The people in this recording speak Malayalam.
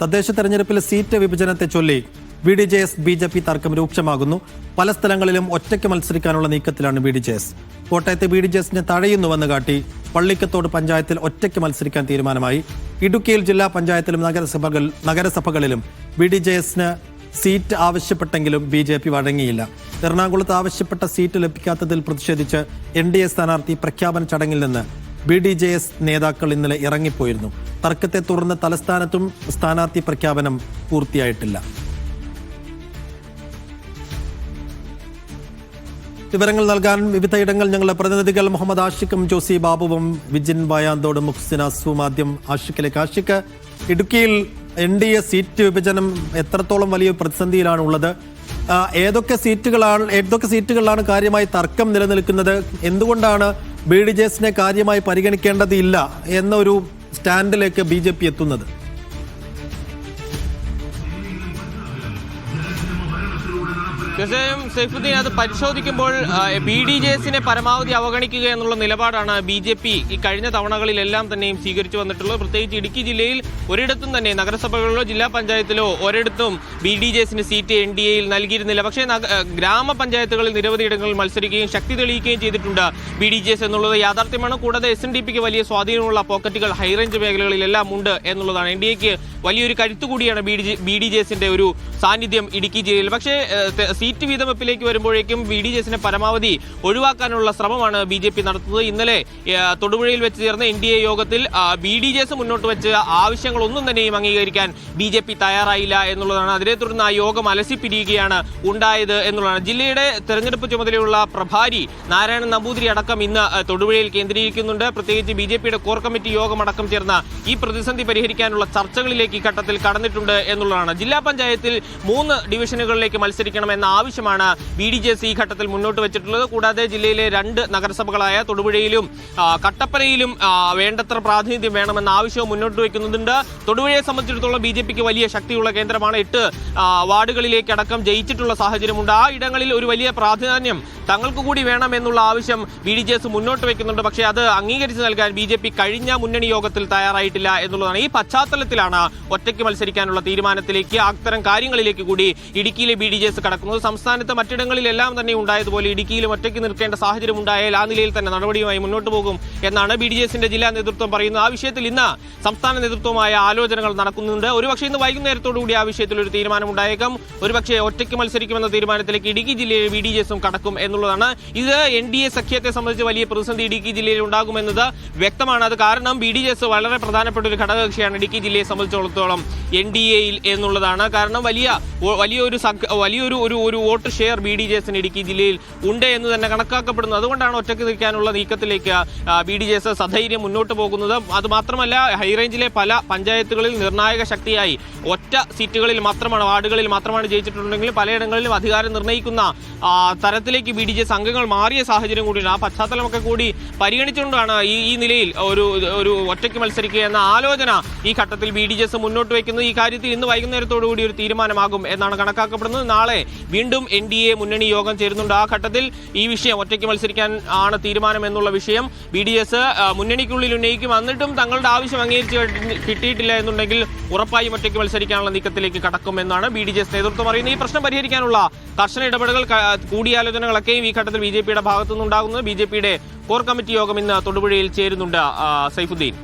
തദ്ദേശ തെരഞ്ഞെടുപ്പിലെ സീറ്റ് വിഭജനത്തെ ചൊല്ലി BDJS BJP തർക്കം രൂക്ഷമാകുന്നു. പല സ്ഥലങ്ങളിലും ഒറ്റയ്ക്ക് മത്സരിക്കാനുള്ള നീക്കത്തിലാണ് BDJS. കോട്ടയത്തെ BDJSനെ തഴയുന്നുവെന്ന് കാട്ടി പള്ളിക്കത്തോട് പഞ്ചായത്തിൽ ഒറ്റയ്ക്ക് മത്സരിക്കാൻ തീരുമാനമായി. ഇടുക്കിയിൽ ജില്ലാ പഞ്ചായത്തിലും നഗരസഭകളിലും BDJSന് സീറ്റ് ആവശ്യപ്പെട്ടെങ്കിലും BJP വഴങ്ങിയില്ല. എറണാകുളത്ത് ആവശ്യപ്പെട്ട സീറ്റ് ലഭിക്കാത്തതിൽ പ്രതിഷേധിച്ച് NDA സ്ഥാനാർത്ഥി പ്രഖ്യാപന ചടങ്ങിൽ നിന്ന് BDJS നേതാക്കൾ ഇന്നലെ ഇറങ്ങിപ്പോയിരുന്നു. തർക്കത്തെ തുടർന്ന് തലസ്ഥാനത്തും സ്ഥാനാർത്ഥി പ്രഖ്യാപനം പൂർത്തിയായിട്ടില്ല. വിവരങ്ങൾ നൽകാൻ വിവിധയിടങ്ങൾ ഞങ്ങളുടെ പ്രതിനിധികൾ മുഹമ്മദ് ആഷിഖും ജോസി ബാബുവും വിജിൻ വായാന്തോടും മുഹ്സിന ആദ്യം ആഷിഖിലേക്ക്. ആഷിഖ്, ഇടുക്കിയിൽ NDA സീറ്റ് വിഭജനം എത്രത്തോളം വലിയ പ്രതിസന്ധിയിലാണ് ഉള്ളത്? ഏതൊക്കെ സീറ്റുകളിലാണ് കാര്യമായി തർക്കം നിലനിൽക്കുന്നത്? എന്തുകൊണ്ടാണ് BDJSനെ കാര്യമായി പരിഗണിക്കേണ്ടതില്ല എന്നൊരു സ്റ്റാൻഡിലേക്ക് BJP എത്തുന്നത്? തീർച്ചയായും സൈഫുദ്ദീൻ, അത് പരിശോധിക്കുമ്പോൾ BDJSനെ പരമാവധി അവഗണിക്കുക എന്നുള്ള നിലപാടാണ് BJP ഈ കഴിഞ്ഞ തവണകളിലെല്ലാം തന്നെയും സ്വീകരിച്ചു വന്നിട്ടുള്ളത്. പ്രത്യേകിച്ച് ഇടുക്കി ജില്ലയിൽ ഒരിടത്തും തന്നെ നഗരസഭകളിലോ ജില്ലാ പഞ്ചായത്തിലോ ഒരിടത്തും BDJSന് സീറ്റ് NDAയിൽ നൽകിയിരുന്നില്ല. പക്ഷേ ഗ്രാമപഞ്ചായത്തുകളിൽ നിരവധി ഇടങ്ങളിൽ മത്സരിക്കുകയും ശക്തി തെളിയിക്കുകയും ചെയ്തിട്ടുണ്ട് BDJS എന്നുള്ളത് യാഥാർത്ഥ്യമാണ്. കൂടാതെ SNDPക്ക് വലിയ സ്വാധീനമുള്ള പോക്കറ്റുകൾ ഹൈറേഞ്ച് മേഖലകളിലെല്ലാം ഉണ്ട് എന്നുള്ളതാണ്. NDAക്ക് വലിയൊരു കരുത്തു കൂടിയാണ് BDJSന്റെ ഒരു സാന്നിധ്യം ഇടുക്കി ജില്ലയിൽ. പക്ഷേ സീറ്റ് വീതം വെപ്പിലേക്ക് വരുമ്പോഴേക്കും BDJSനെ പരമാവധി ഒഴിവാക്കാനുള്ള ശ്രമമാണ് BJP നടത്തുന്നത്. ഇന്നലെ തൊടുപുഴയിൽ വെച്ച് ചേർന്ന NDA യോഗത്തിൽ BDJS മുന്നോട്ട് വെച്ച് ആവശ്യങ്ങളൊന്നും തന്നെയും അംഗീകരിക്കാൻ BJP തയ്യാറായില്ല എന്നുള്ളതാണ്. അതിനെ തുടർന്ന് ആ യോഗം അലസിപ്പിരിയുകയാണ് ഉണ്ടായത് എന്നുള്ളതാണ്. ജില്ലയുടെ തെരഞ്ഞെടുപ്പ് ചുമതലയുള്ള പ്രഭാരി നാരായണൻ നമ്പൂതിരി അടക്കം ഇന്ന് തൊടുപുഴയിൽ കേന്ദ്രീകരിക്കുന്നുണ്ട്. പ്രത്യേകിച്ച് BJPയുടെ കോർ കമ്മിറ്റി യോഗം അടക്കം ചേർന്ന ഈ പ്രതിസന്ധി പരിഹരിക്കാനുള്ള ചർച്ചകളിലേക്ക് ഈ ഘട്ടത്തിൽ കടന്നിട്ടുണ്ട് എന്നുള്ളതാണ്. ജില്ലാ പഞ്ചായത്തിൽ 3 ഡിവിഷനുകളിലേക്ക് മത്സരിക്കണമെന്ന ആവശ്യമാണ് BDJS ഈ ഘട്ടത്തിൽ മുന്നോട്ട് വെച്ചിട്ടുള്ളത്. കൂടാതെ ജില്ലയിലെ 2 നഗരസഭകളായ തൊടുപുഴയിലും കട്ടപ്പനയിലും വേണ്ടത്ര പ്രാതിനിധ്യം വേണമെന്ന ആവശ്യവും മുന്നോട്ട് വയ്ക്കുന്നുണ്ട്. തൊടുപുഴയെ സംബന്ധിച്ചിടത്തോളം BJPക്ക് വലിയ ശക്തിയുള്ള കേന്ദ്രമാണ്. 8 വാർഡുകളിലേക്ക് അടക്കം ജയിച്ചിട്ടുള്ള സാഹചര്യമുണ്ട്. ആ ഇടങ്ങളിൽ ഒരു വലിയ പ്രാധാന്യം തങ്ങൾക്ക് കൂടി വേണമെന്നുള്ള ആവശ്യം BDJS മുന്നോട്ട് വയ്ക്കുന്നുണ്ട്. പക്ഷേ അത് അംഗീകരിച്ച് നൽകാൻ BJP കഴിഞ്ഞ മുന്നണി യോഗത്തിൽ തയ്യാറായിട്ടില്ല എന്നുള്ളതാണ്. ഈ പശ്ചാത്തലത്തിലാണ് ഒറ്റയ്ക്ക് മത്സരിക്കാനുള്ള തീരുമാനത്തിലേക്ക്, അത്തരം കാര്യങ്ങളിലേക്ക് കൂടി ഇടുക്കിയിലെ BDJS കടക്കുന്നത്. സംസ്ഥാനത്ത് മറ്റിടങ്ങളിലെല്ലാം തന്നെ ഉണ്ടായതുപോലെ ഇടുക്കിയിലും ഒറ്റയ്ക്ക് നിൽക്കേണ്ട സാഹചര്യം ഉണ്ടായാൽ ആ നിലയിൽ തന്നെ നടപടിയുമായി മുന്നോട്ട് പോകും എന്നാണ് BDJSന്റെ ജില്ലാ നേതൃത്വം പറയുന്നത്. ആ വിഷയത്തിൽ ഇന്ന് സംസ്ഥാന നേതൃത്വമായ ആലോചനകൾ നടക്കുന്നുണ്ട്. ഒരുപക്ഷെ ഇന്ന് വൈകുന്നേരത്തോടുകൂടി ആ വിഷയത്തിൽ ഒരു തീരുമാനമുണ്ടായേക്കാം. ഒരുപക്ഷെ ഒറ്റയ്ക്ക് മത്സരിക്കുമെന്ന തീരുമാനത്തിലേക്ക് ഇടുക്കി ജില്ലയിൽ BDJSും കടക്കും എന്നുള്ളതാണ്. ഇത് NDA സഖ്യത്തെ സംബന്ധിച്ച് വലിയ പ്രതിസന്ധി ഇടുക്കി ജില്ലയിൽ ഉണ്ടാകുമെന്നത് വ്യക്തമാണ്. അത് കാരണം BDJS വളരെ പ്രധാനപ്പെട്ട ഒരു ഘടകകക്ഷിയാണ് ഇടുക്കി ജില്ലയെ സംബന്ധിച്ചിടത്തോളം NDAയിൽ എന്നുള്ളതാണ്. കാരണം വലിയൊരു വോട്ട് ഷെയർ BDJSന് ഇടുക്കി ജില്ലയിൽ ഉണ്ട് എന്ന് തന്നെ കണക്കാക്കപ്പെടുന്നു. അതുകൊണ്ടാണ് ഒറ്റയ്ക്ക് നിൽക്കാനുള്ള നീക്കത്തിലേക്ക് BDJS സധൈര്യം മുന്നോട്ട് പോകുന്നത്. അതുമാത്രമല്ല, ഹൈറേഞ്ചിലെ പല പഞ്ചായത്തുകളിൽ നിർണായക ശക്തിയായി ഒറ്റ സീറ്റുകളിൽ മാത്രമാണ്, വാർഡുകളിൽ മാത്രമാണ് ജയിച്ചിട്ടുണ്ടെങ്കിലും പലയിടങ്ങളിലും അധികാരം നിർണ്ണയിക്കുന്ന തരത്തിലേക്ക് BDJS അംഗങ്ങൾ മാറിയ സാഹചര്യം കൂടിയാണ്. ആ പശ്ചാത്തലമൊക്കെ കൂടി പരിഗണിച്ചുകൊണ്ടാണ് ഈ നിലയിൽ ഒരു ഒറ്റയ്ക്ക് മത്സരിക്കുക എന്ന ആലോചന ഈ ഘട്ടത്തിൽ BDJS മുന്നോട്ട് വയ്ക്കുന്നത്. ഈ കാര്യത്തിൽ ഇന്ന് വൈകുന്നേരത്തോടുകൂടി ഒരു തീരുമാനമാകും എന്നാണ് കണക്കാക്കപ്പെടുന്നത്. നാളെ വീണ്ടും NDA മുന്നണി യോഗം ചേരുന്നുണ്ട്. ആ ഘട്ടത്തിൽ ഈ വിഷയം ഒറ്റയ്ക്ക് മത്സരിക്കാൻ ആണ് തീരുമാനം എന്നുള്ള വിഷയം BDJS മുന്നണിക്കുള്ളിൽ ഉന്നയിക്കും. എന്നിട്ടും തങ്ങളുടെ ആവശ്യം അംഗീകരിച്ച് കിട്ടിയിട്ടില്ല എന്നുണ്ടെങ്കിൽ ഉറപ്പായും ഒറ്റയ്ക്ക് മത്സരിക്കാനുള്ള നീക്കത്തിലേക്ക് കടക്കും എന്നാണ് BDJS നേതൃത്വം പറയുന്നത്. ഈ പ്രശ്നം പരിഹരിക്കാനുള്ള കർശന ഇടപെടലുകൾ, കൂടിയാലോചനകളൊക്കെയും ഈ ഘട്ടത്തിൽ BJPയുടെ ഭാഗത്തുനിന്നുണ്ടാകുന്നത്. BJPയുടെ കോർ കമ്മിറ്റി യോഗം ഇന്ന് തൊടുപുഴയിൽ ചേരുന്നുണ്ട്. സൈഫുദ്ദീൻ.